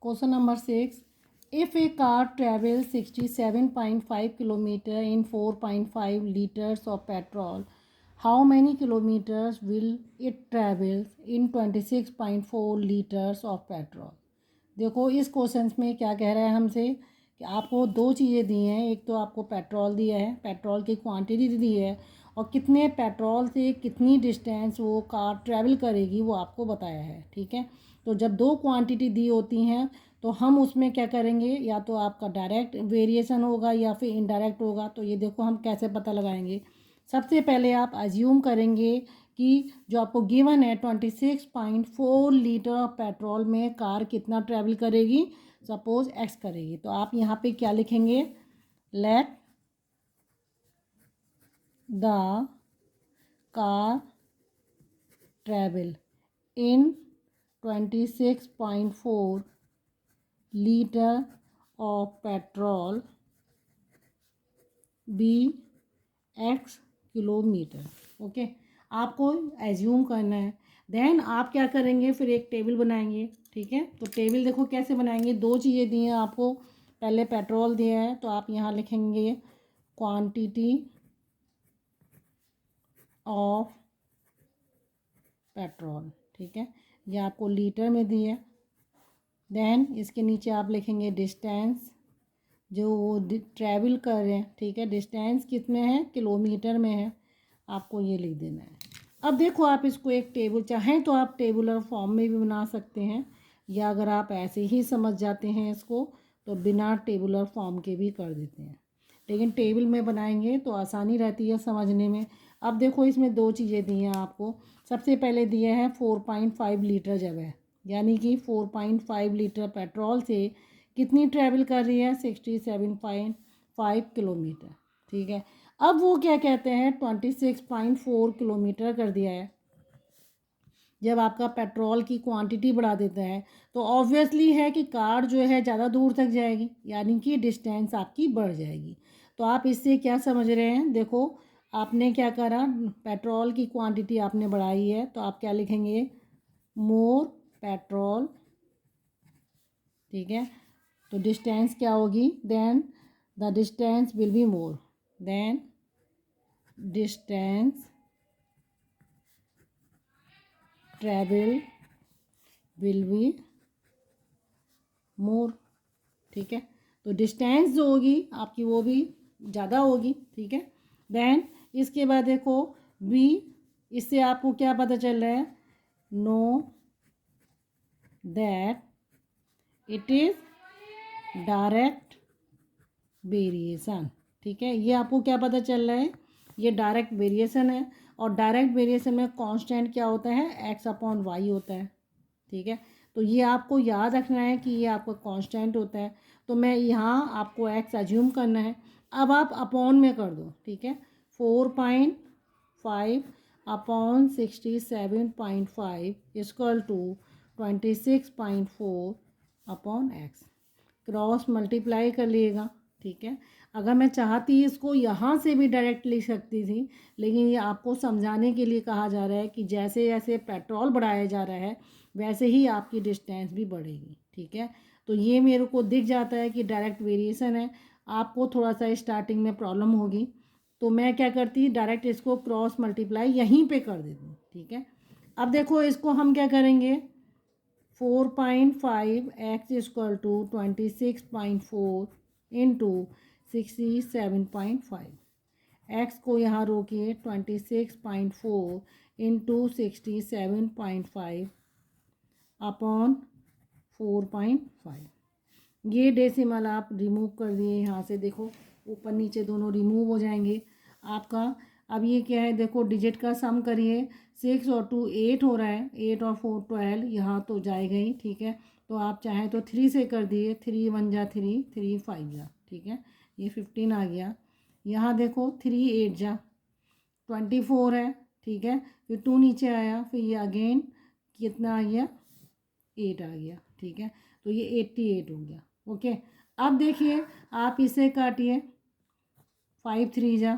Question number 6. If a car travels 67.5 kilometer in 4.5 liters of petrol, how many kilometers will it travel in 26.4 liters of petrol? देखो इस question में क्या कह रहा है हमसे कि आपको दो चीज़ें दी हैं। एक तो आपको पेट्रोल दिया है, पेट्रोल की क्वांटिटी दी है, और कितने पेट्रोल से कितनी डिस्टेंस वो कार ट्रैवल करेगी वो आपको बताया है। ठीक है, तो जब दो क्वांटिटी दी होती हैं तो हम उसमें क्या करेंगे, या तो आपका डायरेक्ट वेरिएशन होगा या फिर इनडायरेक्ट होगा। तो ये देखो हम कैसे पता लगाएंगे। सबसे पहले आप अज्यूम करेंगे कि जो आपको गिवन है 26.4 लीटर पेट्रोल में कार कितना ट्रैवल करेगी, सपोज एक्स करेगी। तो आप यहाँ पे क्या लिखेंगे, let the car travel in 26.4 litre of petrol be x kilometre. Okay, आपको एज्यूम करना है। देन आप क्या करेंगे, फिर एक टेबल बनाएंगे। ठीक है, तो टेबल देखो कैसे बनाएंगे। दो चीज़ें दी हैं आपको, पहले पेट्रोल दिया है तो आप यहाँ लिखेंगे क्वांटिटी ऑफ पेट्रोल। ठीक है, ये आपको लीटर में दी है। देन इसके नीचे आप लिखेंगे डिस्टेंस जो वो ट्रैवल कर रहे हैं। ठीक है, डिस्टेंस कितने हैं, किलोमीटर में है, आपको ये लिख देना है। अब देखो आप इसको एक टेबल, चाहें तो आप टेबुलर फॉर्म में भी बना सकते हैं, या अगर आप ऐसे ही समझ जाते हैं इसको तो बिना टेबुलर फॉर्म के भी कर देते हैं, लेकिन टेबल में बनाएंगे तो आसानी रहती है समझने में। अब देखो इसमें दो चीज़ें दी हैं आपको। सबसे पहले दिया है 4.5 लीटर जब है, यानी कि 4.5 लीटर पेट्रोल से कितनी ट्रैवल कर रही है, 67.5 किलोमीटर। ठीक है, अब वो क्या कहते हैं 26.4 किलोमीटर कर दिया है। जब आपका पेट्रोल की क्वांटिटी बढ़ा देता है तो ऑब्वियसली है कि कार जो है ज़्यादा दूर तक जाएगी, यानी कि डिस्टेंस आपकी बढ़ जाएगी। तो आप इससे क्या समझ रहे हैं, देखो आपने क्या करा, पेट्रोल की क्वांटिटी आपने बढ़ाई है तो आप क्या लिखेंगे, मोर पेट्रोल। ठीक है, तो डिस्टेंस क्या होगी, then the distance will be more, then distance travel will be more. ठीक है, तो डिस्टेंस जो होगी आपकी वो भी ज़्यादा होगी। ठीक है, देन इसके बाद देखो बी, इससे आपको क्या पता चल रहा है, know that it is direct variation. ठीक है, ये आपको क्या पता चल रहा है, ये डायरेक्ट वेरिएशन है, और डायरेक्ट वेरिएशन में कांस्टेंट क्या होता है, एक्स अपॉन वाई होता है। ठीक है, तो ये आपको याद रखना है कि ये आपका कांस्टेंट होता है। तो मैं यहाँ आपको एक्स अज्यूम करना है, अब आप अपॉन में कर दो। ठीक है, 4.5 upon 67.5 equal to 26.4 upon x, cross multiply कर लिएगा। ठीक है, अगर मैं चाहती इसको यहाँ से भी डायरेक्ट लिख सकती थी, लेकिन ये आपको समझाने के लिए कहा जा रहा है कि जैसे जैसे पेट्रोल बढ़ाया जा रहा है वैसे ही आपकी डिस्टेंस भी बढ़ेगी। ठीक है, तो ये मेरे को दिख जाता है कि डायरेक्ट वेरिएशन है। आपको थोड़ा सा स्टार्टिंग में प्रॉब्लम होगी, तो मैं क्या करती, डायरेक्ट इसको क्रॉस मल्टीप्लाई यहीं पे कर देती। ठीक है, अब देखो इसको हम क्या करेंगे, 4.5 x equal to 26.4 into 67.5, x को यहाँ रोकिए, 26.4 इंटू 67.5 अपॉन 4.5। ये डेसिमल आप रिमूव कर दिए यहाँ से, देखो ऊपर नीचे दोनों रिमूव हो जाएंगे आपका। अब ये क्या है, देखो डिजिट का सम करिए, 6 और 2 8 हो रहा है, 8 और 4 12, यहाँ तो जाएगा ही। ठीक है, तो आप चाहें तो 3 से कर दिए, 3 1 जा 3, 3 5 जा। ठीक है, ये 15 आ गया। यहाँ देखो 3 8 जा 24 है। ठीक है, फिर 2 नीचे आया, फिर ये अगेन कितना आ गया, 8 आ गया। ठीक है, तो ये 88 हो गया। ओके, अब देखिए आप इसे काटिए, 5 3 जा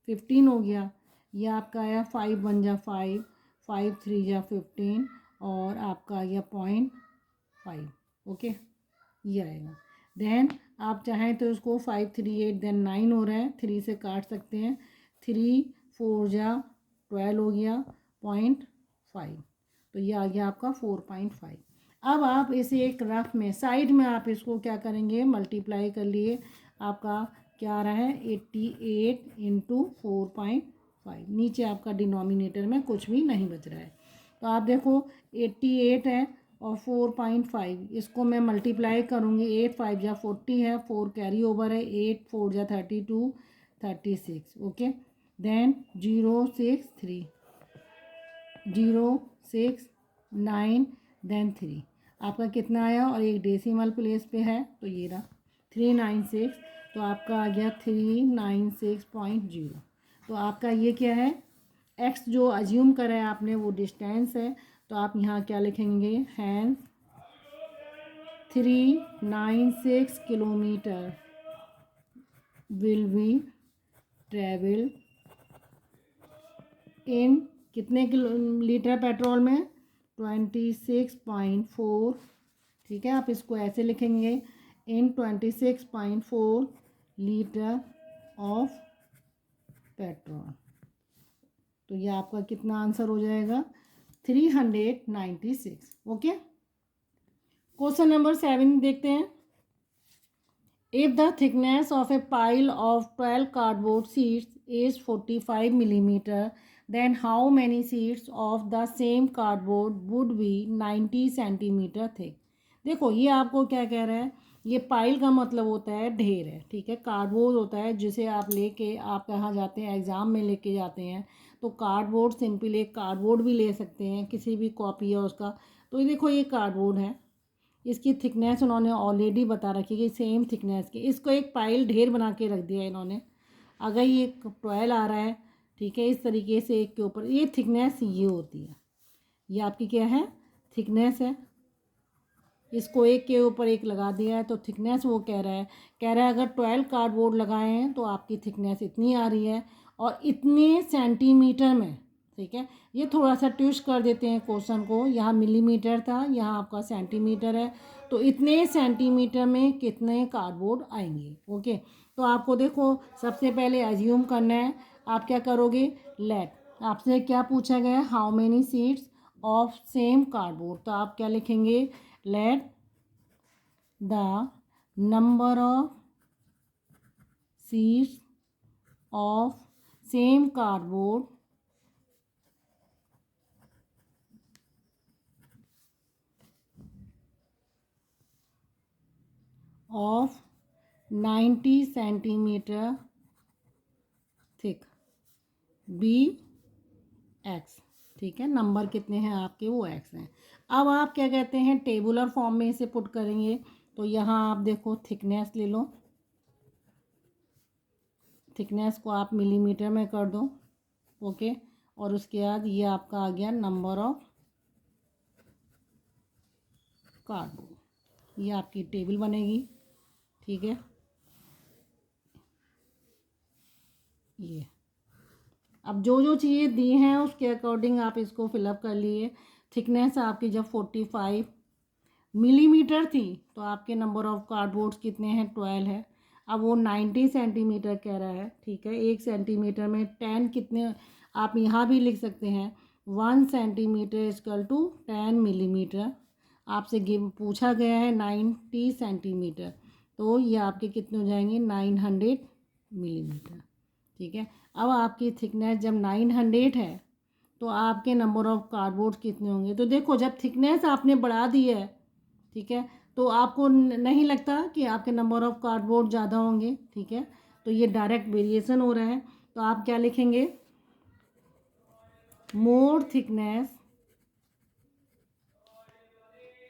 15 हो गया, ये आपका आया 5 1 जा 5, 5 3 जा 15, और आपका आ गया 0.5। ओके, ये आएगा। देन आप चाहें तो इसको 538 देन 9 हो रहा है, 3 से काट सकते हैं। 3 4 जा 12 हो गया 0.5, तो ये आ गया आपका 4.5। अब आप इसे एक रफ में साइड में आप इसको क्या करेंगे, मल्टीप्लाई कर लिए। आपका क्या आ रहा है 88 इंटू 4.5। नीचे आपका डिनोमिनेटर में कुछ भी नहीं बच रहा है। तो आप देखो 88 है और 4.5, इसको मैं मल्टीप्लाई करूँगी। 8 5 जा 40 है, 4 कैरी ओवर है, 8 4 जा 32 36। Okay, then 0 6 3 0 6 9 then 3। आपका कितना आया, और एक डेसिमल प्लेस पे है तो ये रहा 396। तो आपका आ गया 396.0। तो आपका ये क्या है, एक्स जो अज्यूम करा है आपने वो डिस्टेंस है। तो आप यहाँ क्या लिखेंगे, hence 396 kilometre will be travel in कितने लीटर पेट्रोल में, 26.4। ठीक है, आप इसको ऐसे लिखेंगे, इन 26.4 लीटर ऑफ पेट्रोल। तो ये आपका कितना आंसर हो जाएगा, 396। ओके, क्वेश्चन नंबर 7 देखते हैं। If the thickness of a pile of 12 cardboard sheets is 45 millimeter, then how many sheets of the same cardboard would be 90 centimeter thick? देखो ये आपको क्या कह रहा है, ये पाइल का मतलब होता है ढेर है, ठीक है। कार्डबोर्ड होता है जिसे आप लेके आप कहाँ जाते हैं, एग्ज़ाम में लेके जाते हैं। तो कार्डबोर्ड सिंपल एक कार्डबोर्ड भी ले सकते हैं, किसी भी कॉपी है उसका। तो ये देखो ये कार्डबोर्ड है, इसकी थिकनेस उन्होंने ऑलरेडी बता रखी है कि सेम थिकनेस की। इसको एक पाइल ढेर बना के रख दिया इन्होंने। अगर ये 12 आ रहा है, ठीक है, इस तरीके से एक के ऊपर ये थिकनेस ये होती है, ये आपकी क्या है, थिकनेस है। इसको एक के ऊपर एक लगा दिया है तो थिकनेस वो कह रहा है अगर 12 कार्डबोर्ड लगाए हैं तो आपकी थिकनेस इतनी आ रही है और इतने सेंटीमीटर में। ठीक है, ये थोड़ा सा ट्विस्ट कर देते हैं क्वेश्चन को, यहाँ मिलीमीटर था, यहाँ आपका सेंटीमीटर है। तो इतने सेंटीमीटर में कितने कार्डबोर्ड आएंगे। ओके, तो आपको देखो सबसे पहले अज्यूम करना है। आप क्या करोगे, लेट आपसे क्या पूछा गया है, how many seats of same cardboard. तो आप क्या लिखेंगे, let the number of sheets of same cardboard of 90 centimeter thick be x। ठीक है, नंबर कितने हैं आपके, वो x हैं। अब आप क्या कहते हैं, टेबुलर फॉर्म में इसे पुट करेंगे। तो यहाँ आप देखो थिकनेस ले लो, थिकनेस को आप मिलीमीटर में कर दो। ओके, और उसके बाद ये आपका आ गया नंबर ऑफ कार्डबोर्ड, ये आपकी टेबल बनेगी। ठीक है, ये अब जो जो चीज़ें दी हैं उसके अकॉर्डिंग आप इसको फिलअप कर लिए। थिकनेस आपकी जब 45 मिलीमीटर थी तो आपके नंबर ऑफ़ कार्डबोर्ड्स कितने हैं, 12 है। अब वो 90 सेंटीमीटर कह रहा है, ठीक है। 1 सेंटीमीटर में 10 कितने, आप यहाँ भी लिख सकते हैं 1 सेंटीमीटर इक्वल टू 10 मिलीमीटर। आपसे पूछा गया है 90 सेंटीमीटर, तो ये आपके कितने हो जाएंगे, 900 मिलीमीटर। ठीक है, अब आपकी थिकनेस जब 900 है तो आपके नंबर ऑफ़ कार्डबोर्ड कितने होंगे। तो देखो जब थिकनेस आपने बढ़ा दी है, ठीक है, तो आपको नहीं लगता कि आपके नंबर ऑफ़ कार्डबोर्ड ज़्यादा होंगे। ठीक है, तो ये डायरेक्ट वेरिएशन हो रहा है। तो आप क्या लिखेंगे, मोर थिकनेस,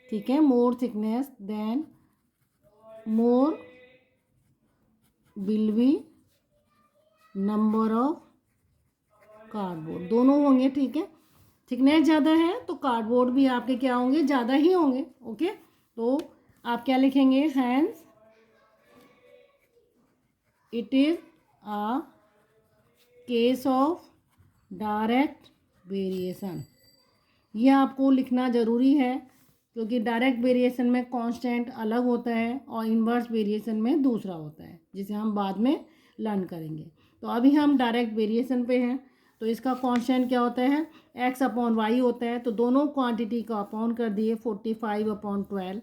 ठीक है, more thickness then more will be number of cardboard, दोनों होंगे। ठीक है, थिकनेस ज़्यादा है तो कार्डबोर्ड भी आपके क्या होंगे, ज़्यादा ही होंगे। ओके, तो आप क्या लिखेंगे, hence it is a case of direct variation. ये आपको लिखना ज़रूरी है क्योंकि डायरेक्ट वेरिएशन में कांस्टेंट अलग होता है और इन्वर्स वेरिएशन में दूसरा होता है, जिसे हम बाद में लर्न करेंगे। तो अभी हम डायरेक्ट वेरिएशन पे हैं, तो इसका कांस्टेंट क्या होता है, x अपॉन वाई होता है। तो दोनों क्वांटिटी को अपॉन कर दिए, 45 upon 12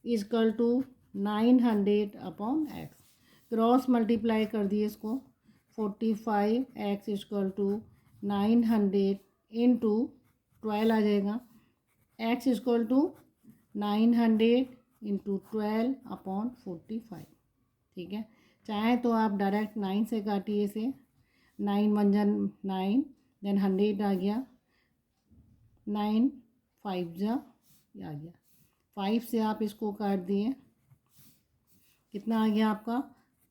equal to 900 upon x. Cross multiply कर दिए इसको, 45x इजकल टू 900 इंटू 12 आ जाएगा, x equal to 900 into 12 upon 45। ठीक है, चाहे तो आप डायरेक्ट 9 से काटिए इसे, 9 वन जन 9, देन 100 आ गया, 9 5 जा आ गया, 5 से आप इसको काट दिए, कितना आ गया आपका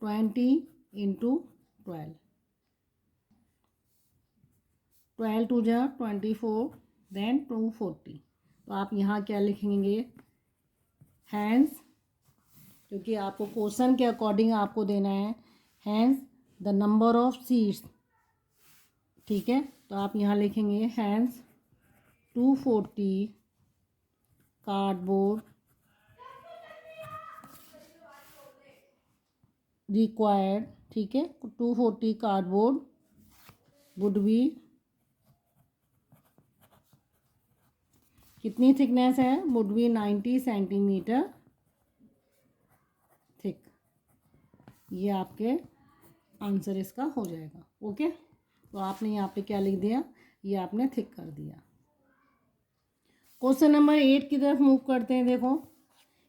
20 इंटू 12, 12 टू जा 24, देन 240। तो आप यहाँ क्या लिखेंगे, हैंस, क्योंकि आपको क्वेश्चन के अकॉर्डिंग आपको देना है, hence the number of seeds. ठीक है, तो आप यहाँ लिखेंगे हैंस 240 कार्डबोर्ड रिक्वायर्ड। ठीक है, 240 कार्डबोर्ड वुड बी, कितनी थिकनेस है, वुड बी 90 सेंटीमीटर थिक। ये आपके आंसर इसका हो जाएगा। ओके, तो आपने यहाँ पे क्या लिख दिया, ये आपने थिक कर दिया। क्वेश्चन नंबर 8 की तरफ मूव करते हैं। देखो,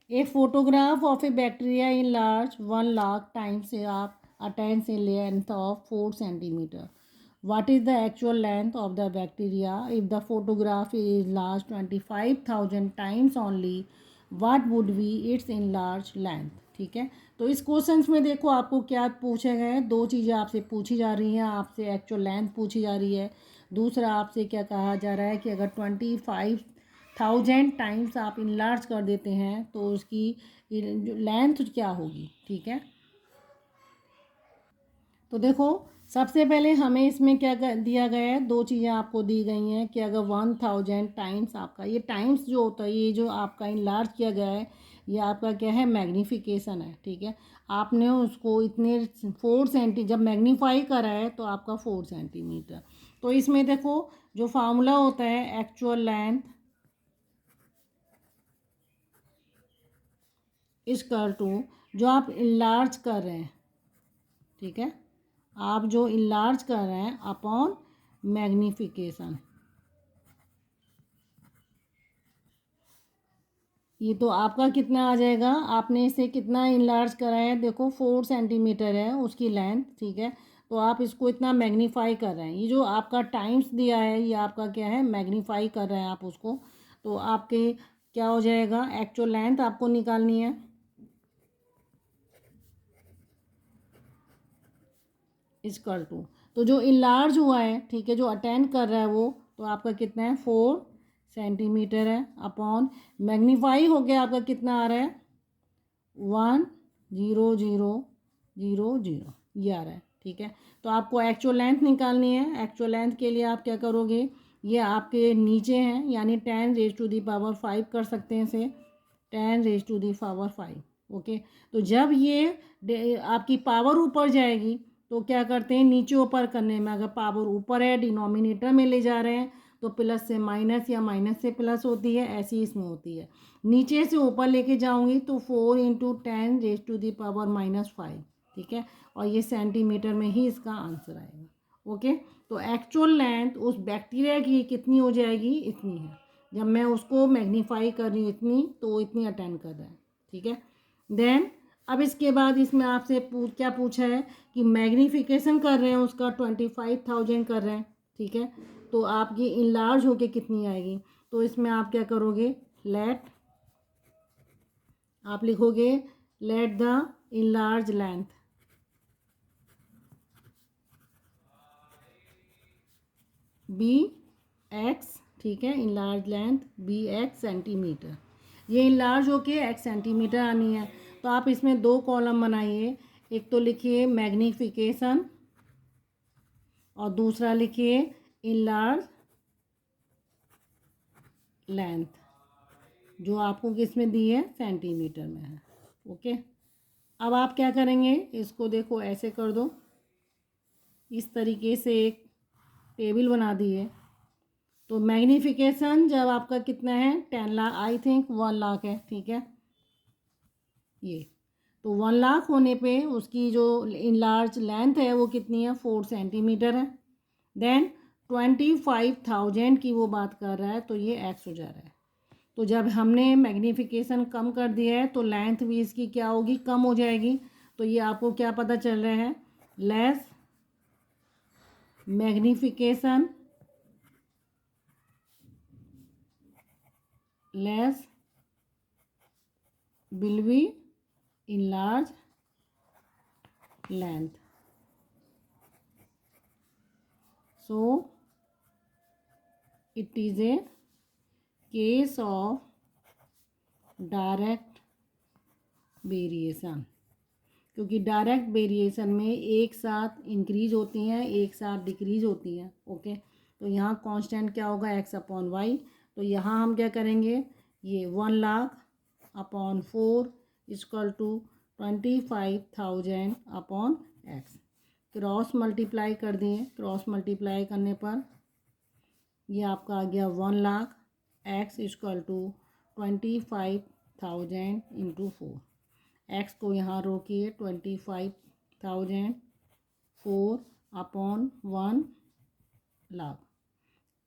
a photograph of a bacteria in large 1 lakh times आप attains a length of 4 centimetre. What is the actual length of the bacteria if the photograph is large 25,000 times only? What would be its enlarged length? ठीक है, तो इस question में देखो आपको क्या पूछे गए हैं, दो चीज़ें आपसे पूछी जा रही हैं। आपसे एक्चुअल लेंथ पूछी जा रही है, दूसरा आपसे क्या कहा जा रहा है कि अगर 25,000 टाइम्स आप इनलार्ज कर देते हैं तो उसकी लेंथ क्या होगी। ठीक है, तो देखो सबसे पहले हमें इसमें क्या दिया गया है, दो चीज़ें आपको दी गई हैं कि अगर 1000 टाइम्स आपका, ये टाइम्स जो होता है, ये जो आपका इनलार्ज किया गया है, ये आपका क्या है, मैग्नीफिकेशन है। ठीक है, आपने उसको इतने 4 सेंटी जब मैग्नीफाई करा है तो आपका 4 सेंटीमीटर। तो इसमें देखो जो फार्मूला होता है, एक्चुअल लेंथ इक्वल टू जो आप इनलार्ज कर रहे हैं, ठीक है, आप जो इनलार्ज कर रहे हैं अपॉन मैग्नीफिकेशन। ये तो आपका कितना आ जाएगा, आपने इसे कितना इनलार्ज करा है, देखो 4 सेंटीमीटर है उसकी लेंथ। ठीक है, तो आप इसको इतना मैग्नीफाई कर रहे हैं, ये जो आपका टाइम्स दिया है ये आपका क्या है, मैग्नीफाई कर रहे हैं आप उसको। तो आपके क्या हो जाएगा, एक्चुअल लेंथ आपको निकालनी है, इक्वल टू तो जो इनलार्ज हुआ है, ठीक है, जो अटेंड कर रहा है वो, तो आपका कितना है 4 सेंटीमीटर है, अपॉन मैग्नीफाई हो गया आपका कितना आ रहा है 10000, ये आ रहा है। ठीक है, तो आपको एक्चुअल लेंथ निकालनी है। एक्चुअल लेंथ के लिए आप क्या करोगे, ये आपके नीचे हैं यानी 10⁻⁵ कर सकते हैं इसे, 10⁻⁵। ओके, तो जब ये आपकी पावर ऊपर जाएगी तो क्या करते हैं, नीचे ऊपर करने में अगर पावर ऊपर है डिनोमिनेटर में ले जा रहे हैं तो प्लस से माइनस या माइनस से प्लस होती है, ऐसी इसमें होती है। नीचे से ऊपर लेके जाऊंगी तो 4 × 10⁻⁻5। ठीक है, और ये सेंटीमीटर में ही इसका आंसर आएगा। ओके, तो एक्चुअल लेंथ उस बैक्टीरिया की कितनी हो जाएगी, इतनी है। जब मैं उसको मैग्नीफाई कर रही हूँ इतनी, तो इतनी अटेंड कर रहा है। ठीक है, देन अब इसके बाद इसमें आपसे क्या पूछा है कि मैग्नीफिकेशन कर रहे हैं उसका 25,000 कर रहे हैं। ठीक है, तो आपकी इनलार्ज होके कितनी आएगी, तो इसमें आप क्या करोगे, लेट आप लिखोगे let the enlarge length be x. ठीक है, enlarge length be x centimetre, ये इनलार्ज होके एक्स सेंटीमीटर आनी है। तो आप इसमें दो कॉलम बनाइए, एक तो लिखिए मैग्नीफिकेशन और दूसरा लिखिए इनलार्ज लेंथ, जो आपको किस में दी है, सेंटीमीटर में है। ओके, अब आप क्या करेंगे, इसको देखो ऐसे कर दो, इस तरीके से एक टेबल बना दिए। तो मैग्नीफिकेशन जब आपका कितना है, 10 लाख, आई थिंक 1 लाख है, ठीक है। ये तो 1 लाख होने पे उसकी जो इनलार्ज लेंथ है वो कितनी है, 4 सेंटीमीटर है। देन 25,000 की वो बात कर रहा है, तो ये एक्स हो जा रहा है। तो जब हमने मैग्नीफिकेशन कम कर दिया है तो लेंथ भी इसकी क्या होगी, कम हो जाएगी। तो ये आपको क्या पता चल रहा है, less magnification less will be enlarge length. So it is a case of direct variation, क्योंकि डायरेक्ट वेरिएशन में एक साथ इंक्रीज होती हैं, एक साथ डिक्रीज होती हैं। ओके, तो यहाँ कांस्टेंट क्या होगा, एक्स अपॉन वाई। तो यहाँ हम क्या करेंगे, ये 1 lakh upon 4 equal to 25,000 upon x. Cross multiply कर दिए, क्रॉस मल्टीप्लाई करने पर ये आपका आ गया 1 lakh, x equal to 25,000 into 4। X को यहाँ रोकिए, 25,000 4 अपॉन 1 लाख,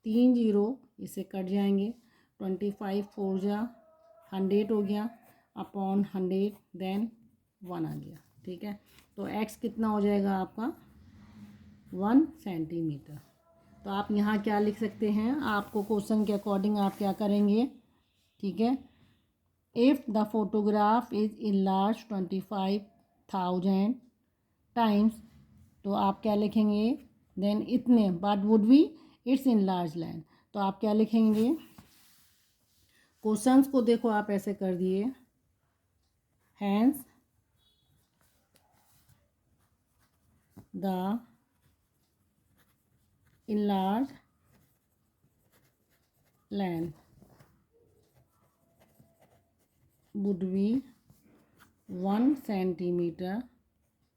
3 जीरो इससे कट जाएंगे, 25 4 जा 100 हो गया, अपॉन 100 देन 1 आ गया, ठीक है। तो एक्स कितना हो जाएगा आपका, 1 सेंटीमीटर। तो आप यहाँ क्या लिख सकते हैं, आपको क्वेश्चन के अकॉर्डिंग आप क्या करेंगे, ठीक है। If the photograph is enlarge 25,000 times, तो आप क्या लिखेंगे, देन इतने but would be it's enlarge land. तो आप क्या लिखेंगे, क्वेश्चंस को देखो आप ऐसे कर दिए, hence the enlarge land would be 1 centimetre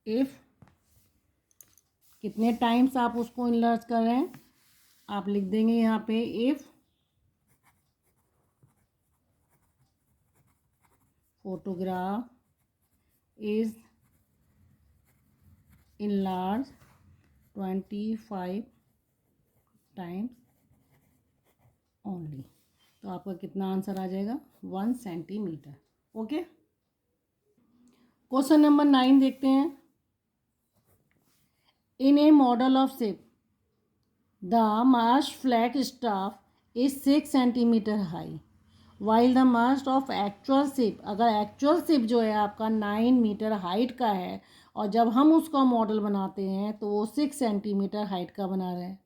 if, कितने टाइम्स आप उसको इनलार्ज कर रहे हैं, आप लिख देंगे यहाँ पे, if photograph is enlarge 25 times only. तो आपका कितना आंसर आ जाएगा, 1 सेंटीमीटर। ओके, क्वेश्चन नंबर 9 देखते हैं। In a model of ship the mast flag staff is 6 centimetre high, while the mast of actual ship, अगर एक्चुअल शिप जो है आपका 9 मीटर हाइट का है और जब हम उसका मॉडल बनाते हैं तो वो 6 सेंटीमीटर हाइट का बना रहे हैं।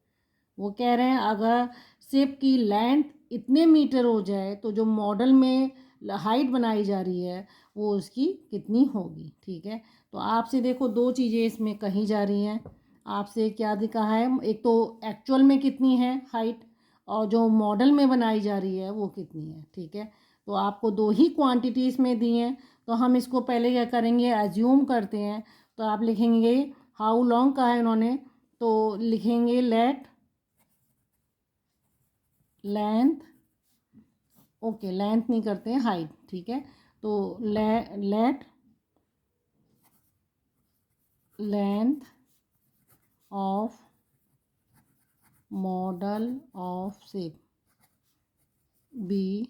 वो कह रहे हैं अगर शिप की लेंथ इतने मीटर हो जाए तो जो मॉडल में हाइट बनाई जा रही है वो उसकी कितनी होगी, ठीक है। तो आपसे देखो दो चीज़ें इसमें कही जा रही हैं, आपसे क्या दिखा है, एक तो एक्चुअल में कितनी है हाइट और जो मॉडल में बनाई जा रही है वो कितनी है, ठीक है। तो आपको दो ही क्वांटिटीज़ में दी हैं, तो हम इसको पहले क्या करेंगे, एज्यूम करते हैं। तो आप लिखेंगे हाउ लॉन्ग का है उन्होंने, तो लिखेंगे लेट लेंथ, ओके लेंथ नहीं करते हैं, हाइट, ठीक है। तो let length of model of ship be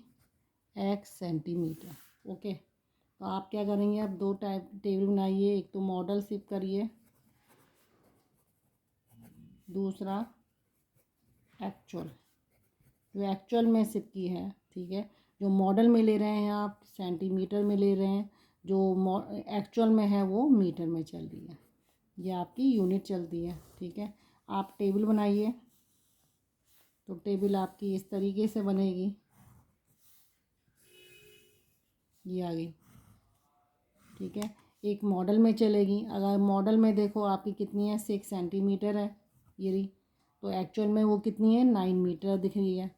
x centimetre. Okay, तो आप क्या करेंगे, अब दो टाइप टेबल बनाइए, एक तो मॉडल शिप करिए, दूसरा एक्चुअल, जो एक्चुअल में शिप की है, ठीक है। जो मॉडल में ले रहे हैं आप सेंटीमीटर में ले रहे हैं, जो एक्चुअल में है वो मीटर में चल रही है, ये आपकी यूनिट चलती है, ठीक है। आप टेबल बनाइए, तो टेबल आपकी इस तरीके से बनेगी, ये आ गई, ठीक है। एक मॉडल में चलेगी, अगर मॉडल में देखो आपकी कितनी है, 6 सेंटीमीटर है ये रही, तो एक्चुअल में वो कितनी है, 9 मीटर दिख रही है,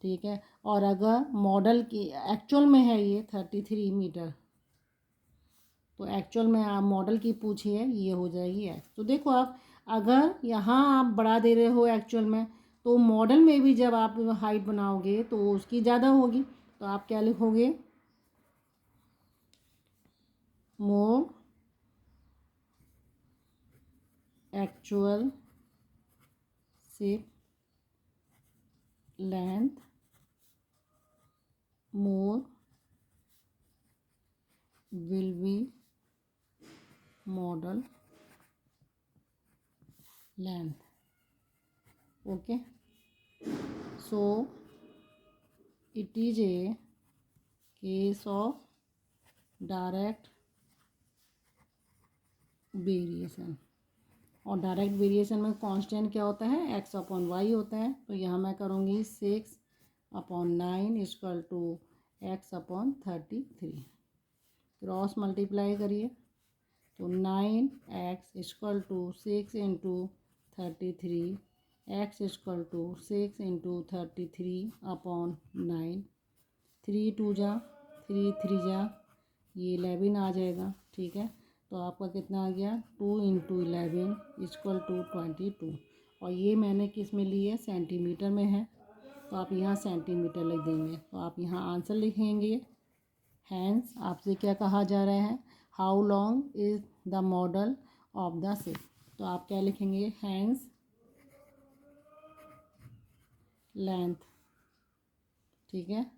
ठीक है। और अगर मॉडल की एक्चुअल में है ये 33 मीटर, तो एक्चुअल में आप मॉडल की पूछिए, ये हो जाएगी एक्स। तो देखो आप, अगर यहाँ आप बढ़ा दे रहे हो एक्चुअल में, तो मॉडल में भी जब आप हाइट बनाओगे तो उसकी ज़्यादा होगी। तो आप क्या लिखोगे, more actual ship length more will be model length. Okay, so it is a case of direct variation. और डायरेक्ट वेरिएशन में कांस्टेंट क्या होता है, एक्स अपॉन वाई होता है। तो यहाँ मैं करूँगी 6/9 equal to x upon 33। Cross multiply करिए, तो 9x equal to 6 into 33, x equal to 6 into 33 upon 9। 3 2 जा 3 3 जा, ये 11 आ जाएगा। ठीक है, तो आपका कितना आ गया, 2 इंटू 11 इक्वल टू 22। और ये मैंने किस में ली है, सेंटीमीटर में है, तो आप यहाँ सेंटीमीटर लिख देंगे। तो आप यहाँ आंसर लिखेंगे। हैंस आपसे क्या कहा जा रहा है, how long is the model of the ship. तो आप क्या लिखेंगे, हैंस लेंथ। ठीक है,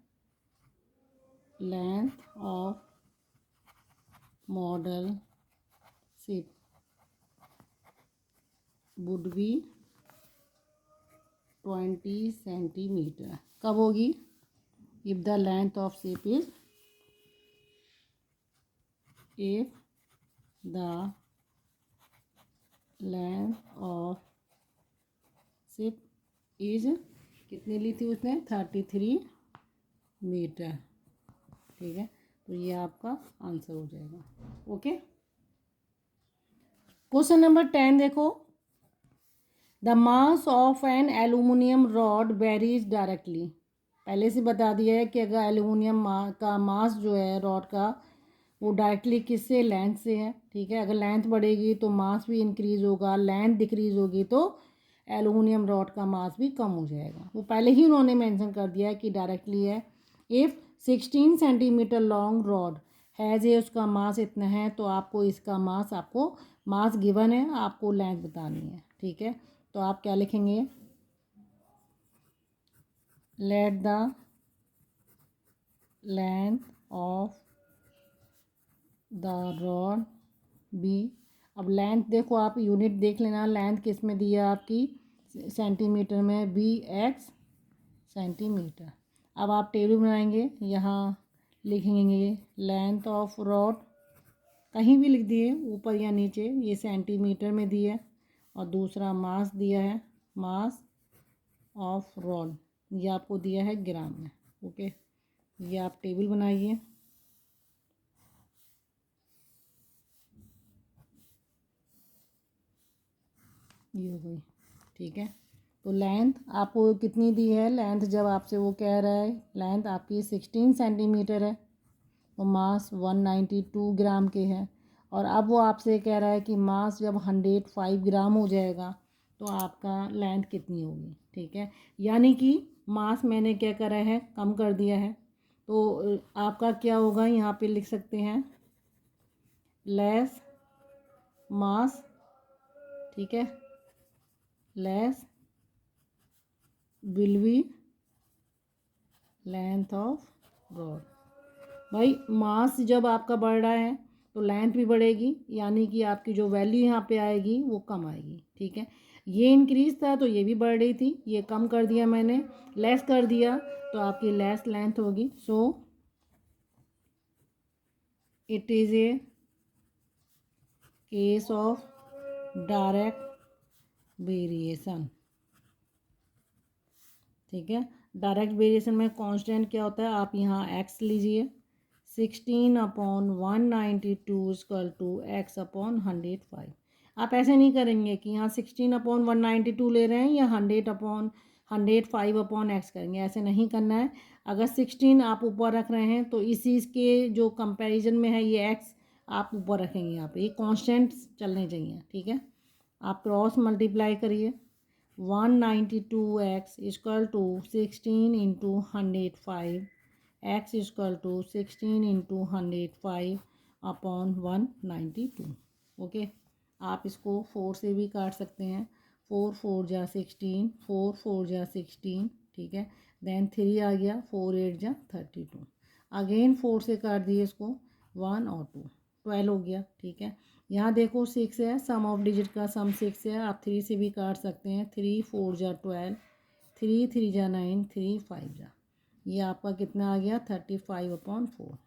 length of model ship would be 20 centimetre. कब होगी, if the length of ship is, if the length of ship is, कितनी ली थी उसने, 33 मीटर। ठीक है, तो ये आपका आंसर हो जाएगा। ओके, क्वेश्चन नंबर 10 देखो, the mass of an aluminium rod varies directly. पहले से बता दिया है कि अगर एल्यूमिनियम का मास जो है रॉड का, वो डायरेक्टली किससे, लेंथ से है। ठीक है, अगर लेंथ बढ़ेगी तो मास भी इंक्रीज होगा, लेंथ डिक्रीज होगी तो एल्यूमिनियम रॉड का मास भी कम हो जाएगा। वो पहले ही उन्होंने मेंशन कर दिया है कि डायरेक्टली है। If 16 centimetre long rod has a, उसका मास इतना है, तो आपको इसका मास, आपको मास गिवन है, आपको लेंथ बतानी है। ठीक है, तो आप क्या लिखेंगे, let the length of the rod be. अब लेंथ देखो, आप यूनिट देख लेना, लेंथ किस में दी है आपकी, सेंटीमीटर में, बी एक्स सेंटीमीटर। अब आप टेबल बनाएंगे, यहाँ लिखेंगे लेंथ ऑफ रॉड, कहीं भी लिख दिए, ऊपर या नीचे, ये सेंटीमीटर में दिया है, और दूसरा मास दिया है, मास ऑफ रॉड, ये आपको दिया है ग्राम में। ओके, ये आप टेबल बनाइए। ये हो गई। ठीक है, तो लेंथ आपको कितनी दी है, लेंथ जब आपसे वो कह रहा है, लेंथ आपकी 16 सेंटीमीटर है, तो मास 192 ग्राम के है। और अब वो आपसे कह रहा है कि मास जब 105 ग्राम हो जाएगा तो आपका लेंथ कितनी होगी। ठीक है, यानी कि मास मैंने क्या करा है, कम कर दिया है। तो आपका क्या होगा, यहाँ पे लिख सकते हैं लेस मास। ठीक है, less will be length of rod. भाई मास जब आपका बढ़ रहा है तो लेंथ भी बढ़ेगी, यानी कि आपकी जो वैल्यू यहाँ पे आएगी वो कम आएगी। ठीक है, ये इंक्रीज था तो ये भी बढ़ रही थी, ये कम कर दिया मैंने, लेस कर दिया, तो आपकी लेस लेंथ होगी। So it is a case of direct variation. ठीक है, डायरेक्ट वेरिएशन में कांस्टेंट क्या होता है, आप यहाँ एक्स लीजिए, 16/192 इक्वल टू एक्स अपॉन 105। आप ऐसे नहीं करेंगे कि यहाँ 16/192 ले रहे हैं या 100 105/x करेंगे, ऐसे नहीं करना है। अगर 16 आप ऊपर रख रहे हैं तो इसी के जो कंपैरिजन में है ये x आप ऊपर रखेंगे, यहाँ पे ये कांस्टेंट चलने चाहिए, ठीक है। आप क्रॉस मल्टीप्लाई करिए, 192x equal to 16 into 105, x equal to 16 into 105 upon 192। Okay, आप इसको 4 से भी काट सकते हैं, 4 4 जा 16, 4 4 जा 16, ठीक है। देन 3 आ गया, 4 8 जा 32, अगेन 4 से काट दिए इसको, 1 और 2, 12 हो गया, ठीक है। यहाँ देखो 6 है, सम ऑफ डिजिट का सम 6 है, आप 3 से भी काट सकते हैं, 3 4 जा 12, 3 3 जा 9, 3 5 जा, ये आपका कितना आ गया 35/4।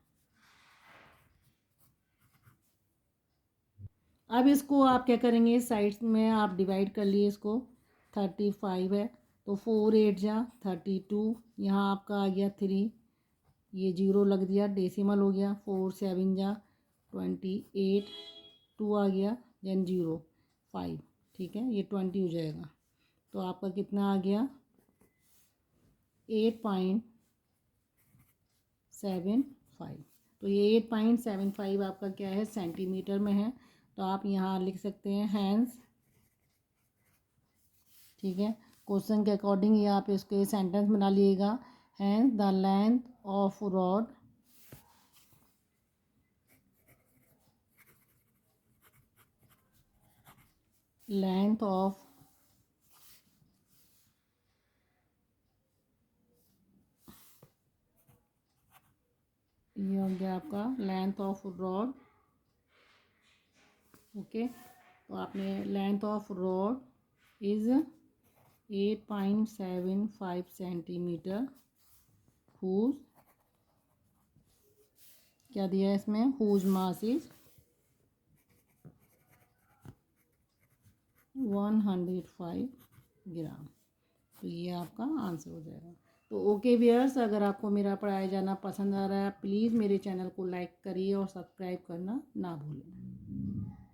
अब इसको आप क्या करेंगे, साइड्स में आप डिवाइड कर लिए इसको, 35 है तो 4 8 जा 32, यहाँ आपका आ गया 3, ये 0 लग दिया, डेसिमल हो गया, 4 7 जा 28, 2 आ गया, देन 0 5, ठीक है, ये 20 हो जाएगा। तो आपका कितना आ गया 8.75। तो ये 8.75 आपका क्या है, सेंटीमीटर में है। तो आप यहाँ लिख सकते हैं हैंस, ठीक है। क्वेश्चन के अकॉर्डिंग ये आप इसके सेंटेंस बना लिएगा, hence the length of rod length of ये हो गया आपका लेंथ ऑफ रॉड। ओके, तो आपने length of rod is 8.75 centimetre, whose क्या दिया है इसमें, हुज मास इज 105 ग्राम। तो ये आपका आंसर हो जाएगा। तो ओके व्यूअर्स, अगर आपको मेरा पढ़ाया जाना पसंद आ रहा है, प्लीज़ मेरे चैनल को लाइक करिए और सब्सक्राइब करना ना भूलें।